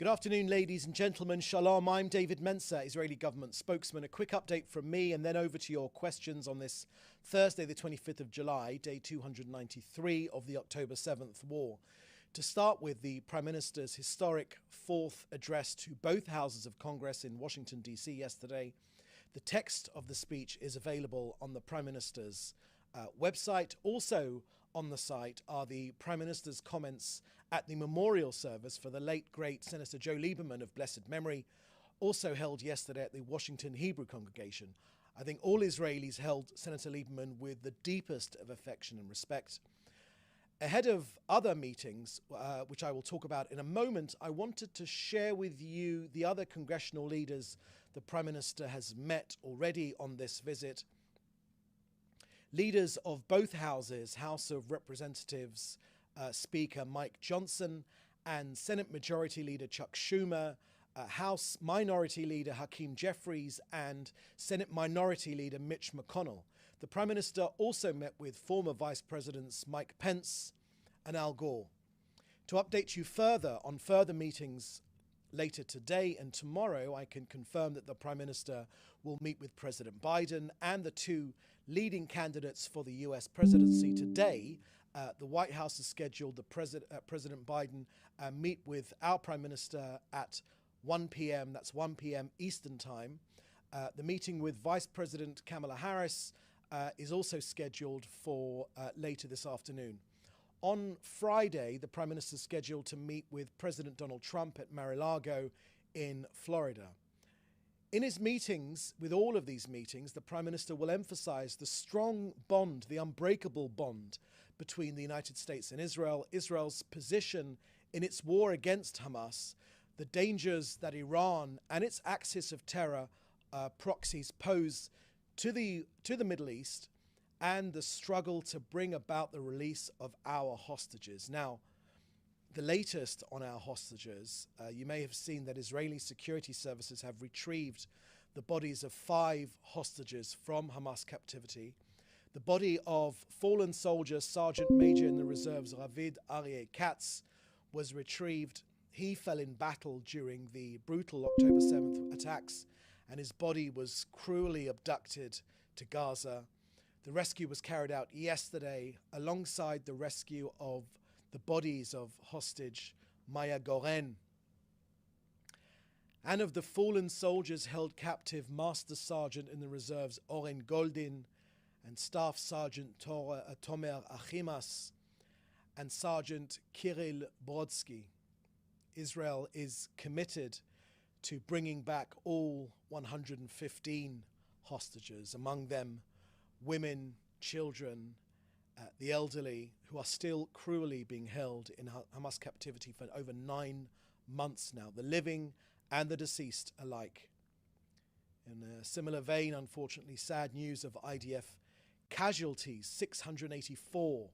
Good afternoon, ladies and gentlemen. Shalom. I'm David Mencer, Israeli government spokesman. A quick update from me and then over to your questions on this Thursday, the 25th of July, day 293 of the October 7th war. To start with, the Prime Minister's historic fourth address to both houses of Congress in Washington, D.C. yesterday. The text of the speech is available on the Prime Minister's website. Also on the site are the Prime Minister's comments at the memorial service for the late, great Senator Joe Lieberman of blessed memory, also held yesterday at the Washington Hebrew congregation. I think all Israelis held Senator Lieberman with the deepest of affection and respect. Ahead of other meetings, which I will talk about in a moment, I wanted to share with you the other congressional leaders the Prime Minister has met already on this visit. Leaders of both houses, House of Representatives Speaker Mike Johnson and Senate Majority Leader Chuck Schumer, House Minority Leader Hakeem Jeffries and Senate Minority Leader Mitch McConnell. The Prime Minister also met with former Vice Presidents Mike Pence and Al Gore. To update you further on further meetings later today and tomorrow, I can confirm that the Prime Minister will meet with President Biden and the two leading candidates for the US presidency today. The White House has scheduled President Biden meet with our Prime Minister at 1 p.m. That's 1 p.m. Eastern Time. The meeting with Vice President Kamala Harris is also scheduled for later this afternoon. On Friday, the Prime Minister is scheduled to meet with President Donald Trump at Mar-a-Lago in Florida. In his meetings, with all of these meetings, the Prime Minister will emphasize the strong bond, the unbreakable bond between the United States and Israel, Israel's position in its war against Hamas, the dangers that Iran and its axis of terror proxies pose to the Middle East, and the struggle to bring about the release of our hostages. Now, the latest on our hostages, you may have seen that Israeli security services have retrieved the bodies of 5 hostages from Hamas captivity. The body of fallen soldier, Sergeant Major in the reserves, Ravid Aryeh Katz, was retrieved. He fell in battle during the brutal October 7th attacks, and his body was cruelly abducted to Gaza. The rescue was carried out yesterday alongside the rescue of the bodies of hostage Maya Goren and of the fallen soldiers held captive Master Sergeant in the reserves Oren Goldin and Staff Sergeant Tomer Achimas and Sergeant Kirill Brodsky. Israel is committed to bringing back all 115 hostages, among them women, children, the elderly, who are still cruelly being held in Hamas captivity for over 9 months now, the living and the deceased alike. In a similar vein, unfortunately, sad news of IDF casualties, 684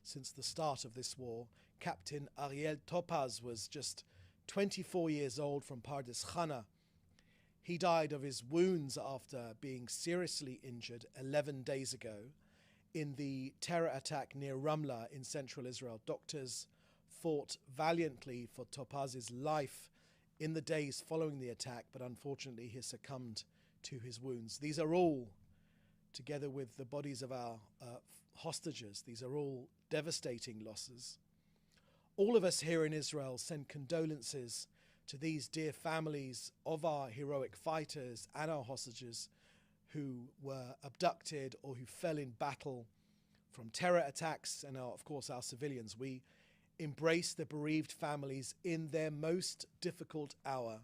since the start of this war. Captain Ariel Topaz was just 24 years old from Pardes Chana. He died of his wounds after being seriously injured 11 days ago in the terror attack near Ramlah in central Israel. Doctors fought valiantly for Topaz's life in the days following the attack, but unfortunately he succumbed to his wounds. These are all, together with the bodies of our hostages, these are all devastating losses. All of us here in Israel send condolences to these dear families of our heroic fighters and our hostages who were abducted or who fell in battle from terror attacks, and of course our civilians. We embrace the bereaved families in their most difficult hour.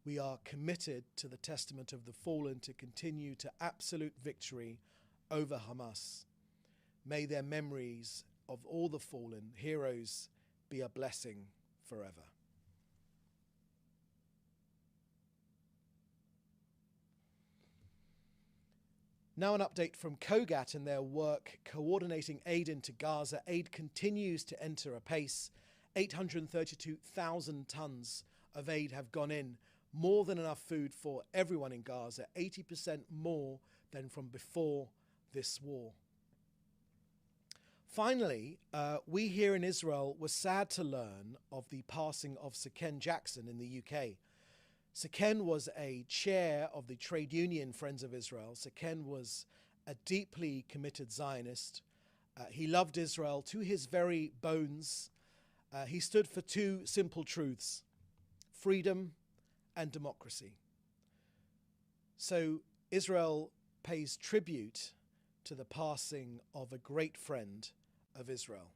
We are committed to the testament of the fallen to continue to absolute victory over Hamas. May their memories of all the fallen heroes be a blessing forever. Now an update from COGAT and their work coordinating aid into Gaza. Aid continues to enter apace. 832,000 tons of aid have gone in, more than enough food for everyone in Gaza, 80% more than from before this war. Finally, we here in Israel were sad to learn of the passing of Sir Ken Jackson in the UK. Sir Ken was a chair of the trade union Friends of Israel. Sir Ken was a deeply committed Zionist. He loved Israel to his very bones. He stood for two simple truths: freedom and democracy. So Israel pays tribute to the passing of a great friend of Israel.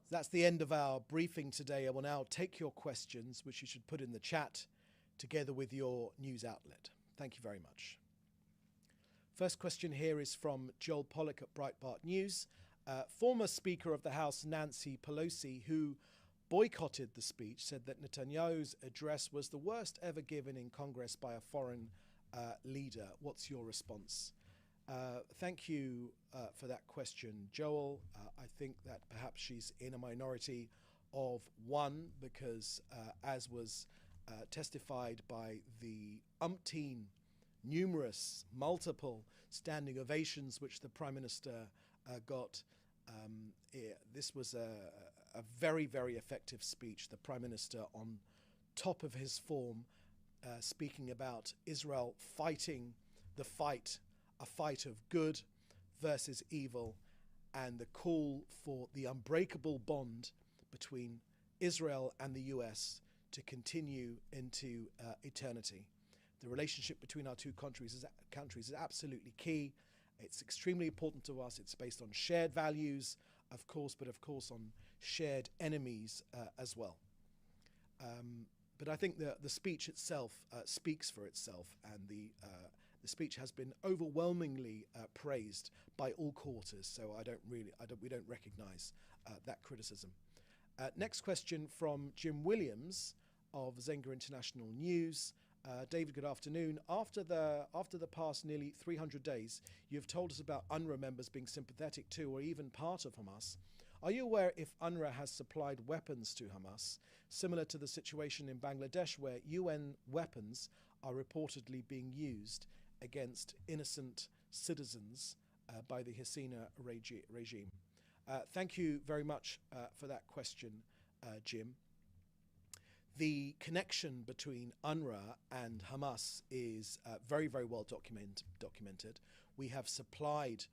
That's the end of our briefing today. I will now take your questions, which you should put in the chat together with your news outlet. Thank you very much. First question here is from Joel Pollack at Breitbart News. Former Speaker of the House Nancy Pelosi, who boycotted the speech, said that Netanyahu's address was the worst ever given in Congress by a foreign leader. What's your response? Thank you for that question, Joel. I think that perhaps she's in a minority of one because, as was testified by the numerous, multiple standing ovations which the Prime Minister got, this was a very, very effective speech. The Prime Minister, on top of his form, speaking about Israel fighting the fight, a fight of good versus evil, and the call for the unbreakable bond between Israel and the US to continue into eternity. The relationship between our two countries is absolutely key. It's extremely important to us. It's based on shared values, of course, but of course on shared enemies as well. But I think the speech itself speaks for itself, and the speech has been overwhelmingly praised by all quarters. So we don't recognise that criticism. Next question from Jim Williams of Zenga International News. David, good afternoon. After the past nearly 300 days, you've told us about UNRWA members being sympathetic to or even part of Hamas. Are you aware if UNRWA has supplied weapons to Hamas, similar to the situation in Bangladesh where UN weapons are reportedly being used against innocent citizens by the Hasina regime? Thank you very much for that question, Jim. The connection between UNRWA and Hamas is very, very well documented. We have supplied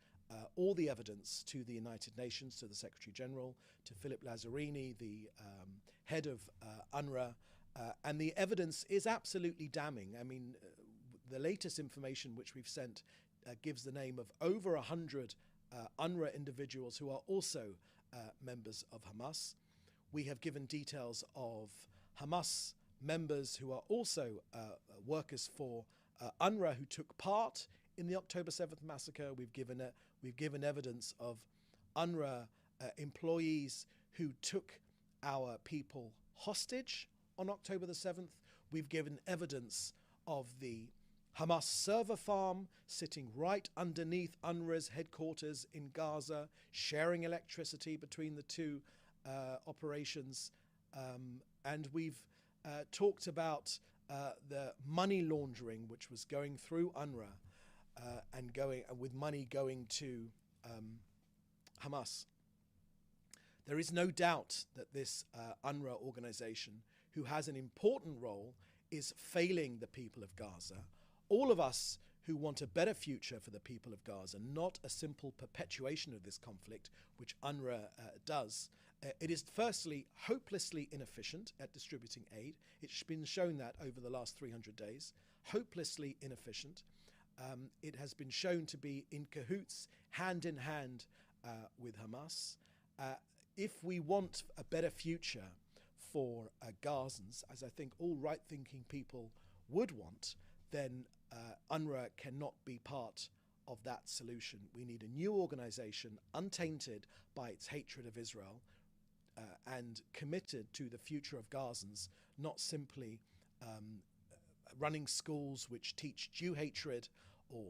all the evidence to the United Nations, to the Secretary General, to Philip Lazzarini, the head of UNRWA, and the evidence is absolutely damning. I mean, the latest information which we've sent gives the name of over 100 UNRWA individuals who are also members of Hamas. We have given details of Hamas members who are also workers for UNRWA who took part in the October 7th massacre. We've given evidence of UNRWA employees who took our people hostage on October the 7th. We've given evidence of the Hamas server farm sitting right underneath UNRWA's headquarters in Gaza, sharing electricity between the two operations. And we've talked about the money laundering which was going through UNRWA and with money going to Hamas. There is no doubt that this UNRWA organization, who has an important role, is failing the people of Gaza. All of us who want a better future for the people of Gaza, not a simple perpetuation of this conflict, which UNRWA does. It is firstly hopelessly inefficient at distributing aid. It's been shown that over the last 300 days. Hopelessly inefficient. It has been shown to be in cahoots, hand in hand with Hamas. If we want a better future for Gazans, as I think all right-thinking people would want, then UNRWA cannot be part of that solution. We need a new organization, untainted by its hatred of Israel, and committed to the future of Gazans, not simply running schools which teach Jew hatred or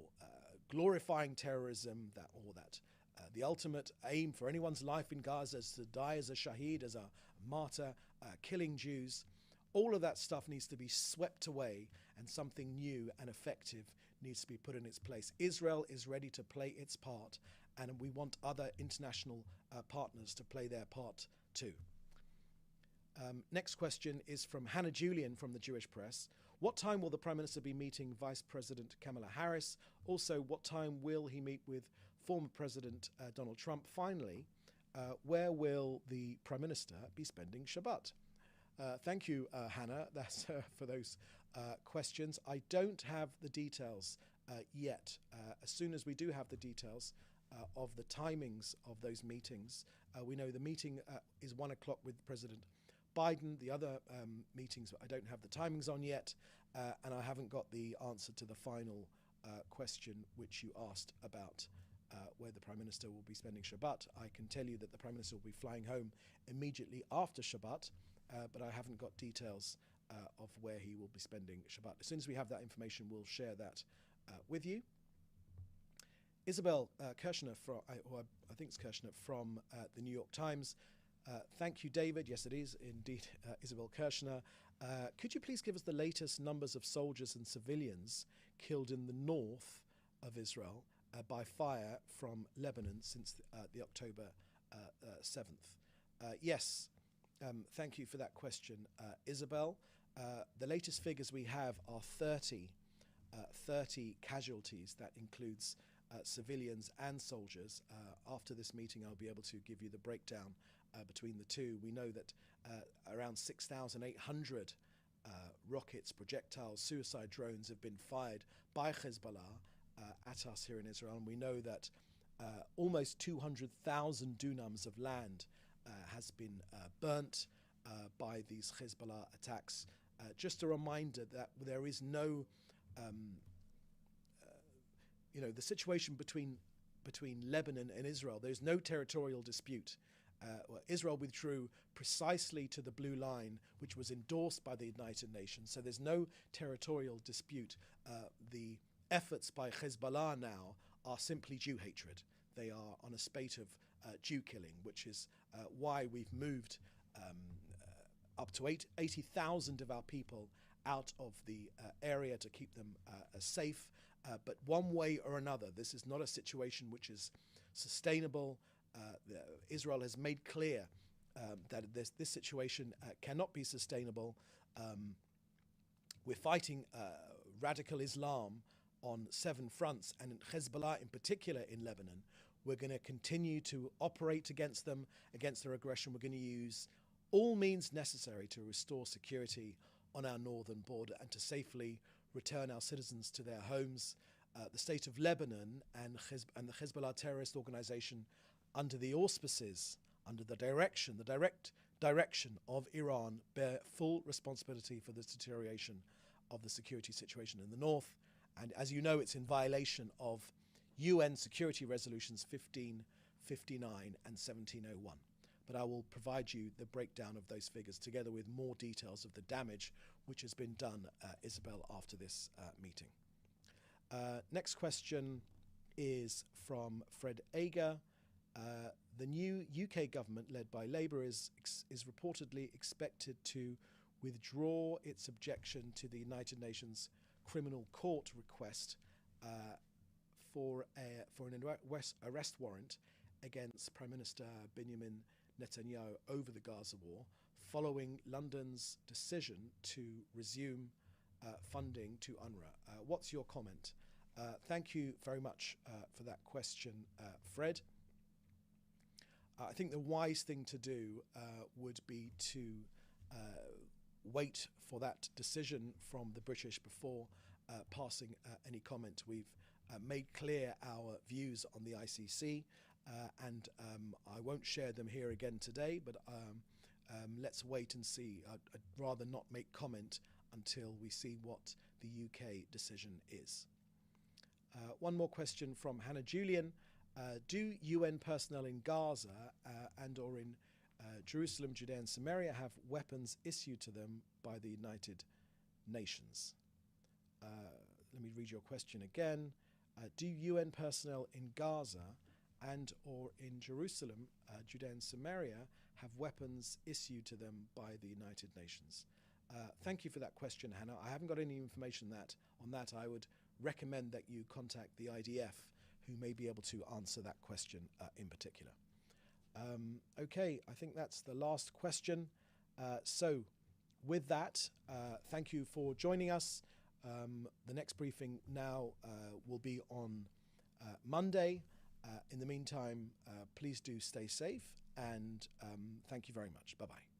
glorifying terrorism, that the ultimate aim for anyone's life in Gaza is to die as a shaheed, as a martyr, killing Jews. All of that stuff needs to be swept away, and something new and effective needs to be put in its place. Israel is ready to play its part, and we want other international partners to play their part too. Next question is from Hannah Julian from the Jewish Press. What time will the Prime Minister be meeting Vice President Kamala Harris? Also, what time will he meet with former President Donald Trump? Finally, where will the Prime Minister be spending Shabbat? Thank you, Hannah, that's for those questions. I don't have the details yet. As soon as we do have the details of the timings of those meetings, we know the meeting is 1 o'clock with President Biden. The other meetings I don't have the timings on yet, and I haven't got the answer to the final question which you asked about where the Prime Minister will be spending Shabbat. I can tell you that the Prime Minister will be flying home immediately after Shabbat, but I haven't got details of where he will be spending Shabbat. As soon as we have that information, we'll share that with you. Isabel Kirshner, I think it's Kirshner, from the New York Times. Thank you, David. Yes, it is indeed Isabel Kirshner. Could you please give us the latest numbers of soldiers and civilians killed in the north of Israel by fire from Lebanon since the October 7th? Yes, thank you for that question, Isabel. The latest figures we have are 30 casualties. That includes civilians and soldiers. After this meeting, I'll be able to give you the breakdown between the two. We know that around 6,800 rockets, projectiles, suicide drones have been fired by Hezbollah at us here in Israel. And we know that almost 200,000 dunams of land has been burnt by these Hezbollah attacks. Just a reminder that there is no the situation between Lebanon and Israel, there's no territorial dispute. Israel withdrew precisely to the blue line, which was endorsed by the United Nations, so there's no territorial dispute. The efforts by Hezbollah now are simply Jew hatred. They are on a spate of Jew killing, which is why we've moved up to 80,000 of our people out of the area to keep them safe. But one way or another, this is not a situation which is sustainable. Israel has made clear that this situation cannot be sustainable. We're fighting radical Islam on 7 fronts, and Hezbollah in particular in Lebanon. We're going to continue to operate against them, against their aggression. We're going to use all means necessary to restore security on our northern border and to safely return our citizens to their homes. The state of Lebanon and the Hezbollah terrorist organization, under the auspices, under the direct direction of Iran, bear full responsibility for the deterioration of the security situation in the north. And as you know, it's in violation of UN Security Resolutions 1559 and 1701. But I will provide you the breakdown of those figures together with more details of the damage which has been done, Isabel, after this meeting. Next question is from Fred Ager. The new UK government, led by Labour, is reportedly expected to withdraw its objection to the United Nations Criminal Court request for an arrest warrant against Prime Minister Benjamin Netanyahu over the Gaza war, following London's decision to resume funding to UNRWA. What's your comment? Thank you very much for that question, Fred. I think the wise thing to do would be to wait for that decision from the British before passing any comment. We've made clear our views on the ICC, and I won't share them here again today, but let's wait and see. I'd rather not make comment until we see what the UK decision is. One more question from Hannah Julian. Do UN personnel in Gaza and or in Jerusalem, Judea and Samaria have weapons issued to them by the United Nations? Let me read your question again. Do UN personnel in Gaza and or in Jerusalem, Judea and Samaria have weapons issued to them by the United Nations? Thank you for that question, Hannah. I haven't got any information on that. I would recommend that you contact the IDF, who may be able to answer that question in particular. Okay, I think that's the last question. So with that, thank you for joining us. The next briefing now will be on Monday. In the meantime, please do stay safe, and thank you very much. Bye-bye.